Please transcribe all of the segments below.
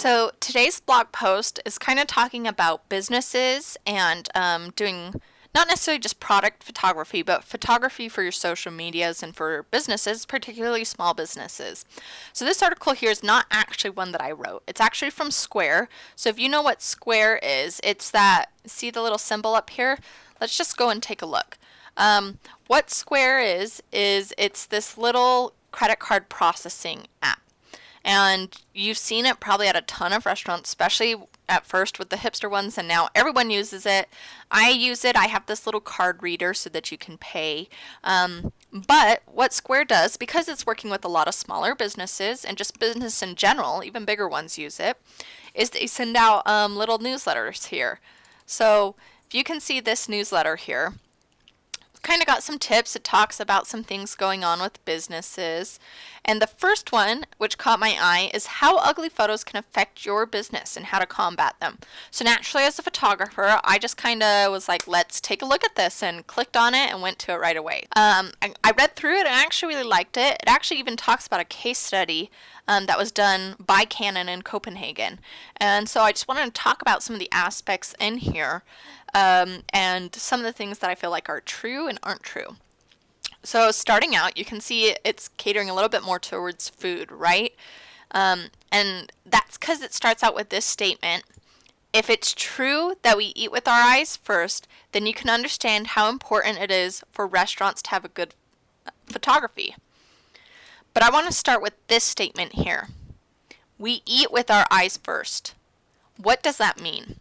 So today's blog post is kind of talking about businesses and doing not necessarily just product photography, but photography for your social medias and for businesses, particularly small businesses. So this article here is not actually one that I wrote. It's actually from Square. So if you know what Square is, it's that, see the little symbol up here? Let's just go and take a look. What Square is it's this little credit card processing app. And you've seen it probably at a ton of restaurants, especially at first with the hipster ones, and now everyone uses it. I use it. I have this little card reader so that you can pay. But what Square does, because it's working with a lot of smaller businesses and just business in general, even bigger ones use it, is they send out little newsletters here. So if you can see this newsletter here, kind of got some tips. It talks about some things going on with businesses. And the first one, which caught my eye, is how ugly photos can affect your business and how to combat them. So naturally, as a photographer, I just kind of was like, let's take a look at this, and clicked on it and went to it right away. I read through it and I actually really liked it. It actually even talks about a case study that was done by Canon in Copenhagen. And so I just wanted to talk about some of the aspects in here and some of the things that I feel like are true and aren't true. So starting out, you can see it's catering a little bit more towards food, right? And that's because it starts out with this statement. If it's true that we eat with our eyes first, then you can understand how important it is for restaurants to have a good photography. But I want to start with this statement here. We eat with our eyes first. What does that mean?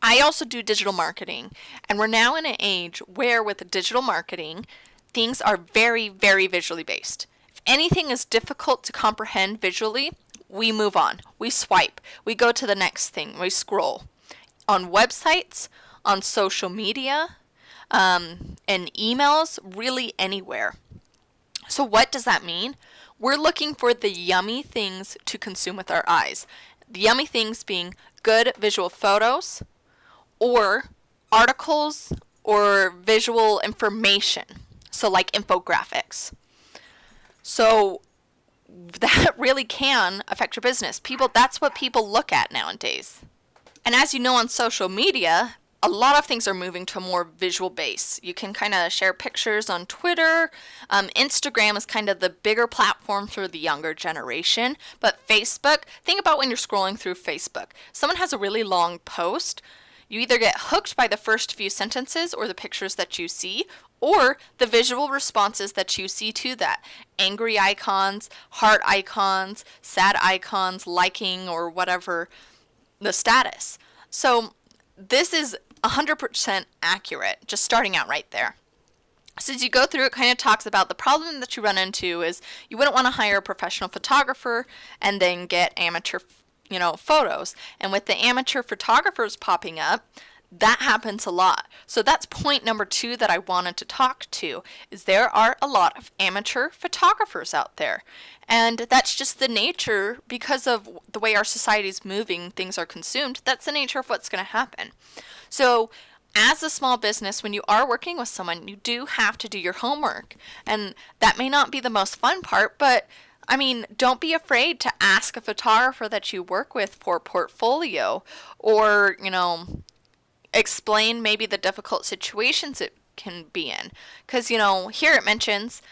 I also do digital marketing, and we're now in an age where with digital marketing, things are very, very visually based. If anything is difficult to comprehend visually, we move on. We swipe. We go to the next thing. We scroll. On websites, on social media, and emails, really anywhere. So what does that mean? We're looking for the yummy things to consume with our eyes. The yummy things being good visual photos, or articles or visual information, so like infographics. So that really can affect your business. That's what people look at nowadays. And as you know, on social media, a lot of things are moving to a more visual base. You can kind of share pictures on Twitter. Instagram is kind of the bigger platform for the younger generation. But Facebook, think about when you're scrolling through Facebook. Someone has a really long post. You either get hooked by the first few sentences or the pictures that you see, or the visual responses that you see to that. Angry icons, heart icons, sad icons, liking, or whatever the status. So this is 100% accurate, just starting out right there. So as you go through, it kind of talks about the problem that you run into is you wouldn't want to hire a professional photographer and then get amateur photos. And with the amateur photographers popping up, that happens a lot. So that's point number 2 that I wanted to talk to, is there are a lot of amateur photographers out there. And that's just the nature, because of the way our society is moving, things are consumed, that's the nature of what's going to happen. So as a small business, when you are working with someone, you do have to do your homework. And that may not be the most fun part, but I mean, don't be afraid to ask a photographer that you work with for portfolio, or, explain maybe the difficult situations it can be in. Because, here it mentions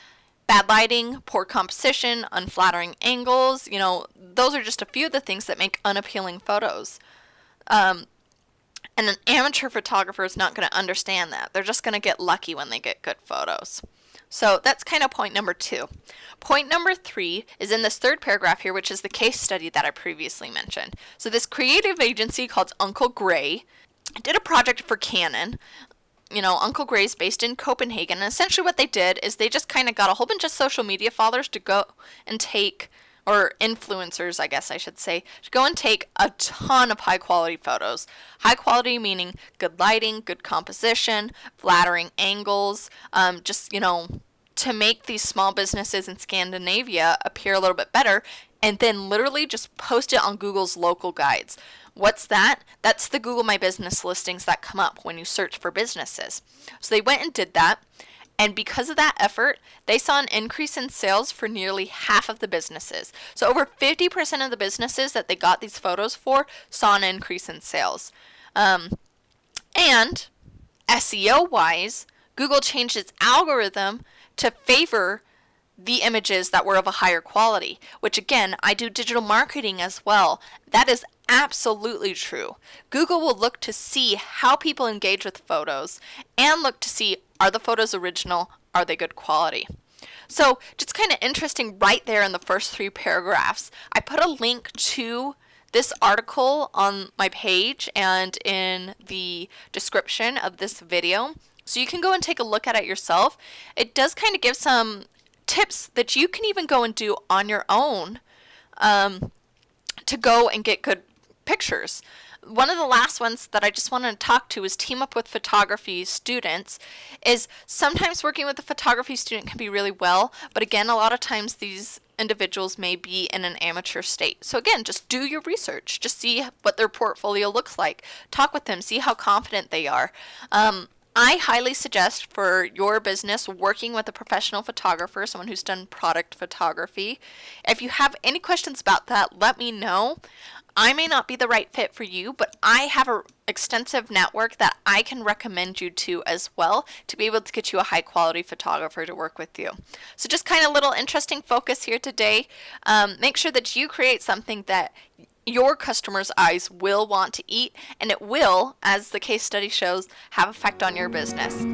bad lighting, poor composition, unflattering angles. Those are just a few of the things that make unappealing photos. And an amateur photographer is not going to understand that. They're just going to get lucky when they get good photos. So that's kind of point number 2. Point number 3 is in this third paragraph here, which is the case study that I previously mentioned. So this creative agency called Uncle Gray did a project for Canon. Uncle Gray's based in Copenhagen. And essentially what they did is they just kind of got a whole bunch of social media followers to go and take, or influencers, I guess I should say, to go and take a ton of high quality photos. High quality meaning good lighting, good composition, flattering angles, to make these small businesses in Scandinavia appear a little bit better, and then literally just post it on Google's local guides. What's that? That's the Google My Business listings that come up when you search for businesses. So they went and did that, And because of that effort, they saw an increase in sales for nearly half of the businesses. So over 50% of the businesses that they got these photos for saw an increase in sales. And SEO-wise, Google changed its algorithm to favor the images that were of a higher quality, which again, I do digital marketing as well. That is absolutely true. Google will look to see how people engage with photos and look to see, are the photos original? Are they good quality? So just kind of interesting right there in the first 3 paragraphs. I put a link to this article on my page and in the description of this video, so you can go and take a look at it yourself. It does kind of give some tips that you can even go and do on your own to go and get good pictures. One of the last ones that I just wanted to talk to is team up with photography students. Is sometimes working with a photography student can be really well, but again, a lot of times these individuals may be in an amateur state. So again, just do your research. Just see what their portfolio looks like. Talk with them. See how confident they are. I highly suggest for your business working with a professional photographer, someone who's done product photography. If you have any questions about that, let me know. I may not be the right fit for you, but I have an extensive network that I can recommend you to as well to be able to get you a high quality photographer to work with you. So just kind of little interesting focus here today. Make sure that you create something that your customers' eyes will want to eat, and it will, as the case study shows, have effect on your business.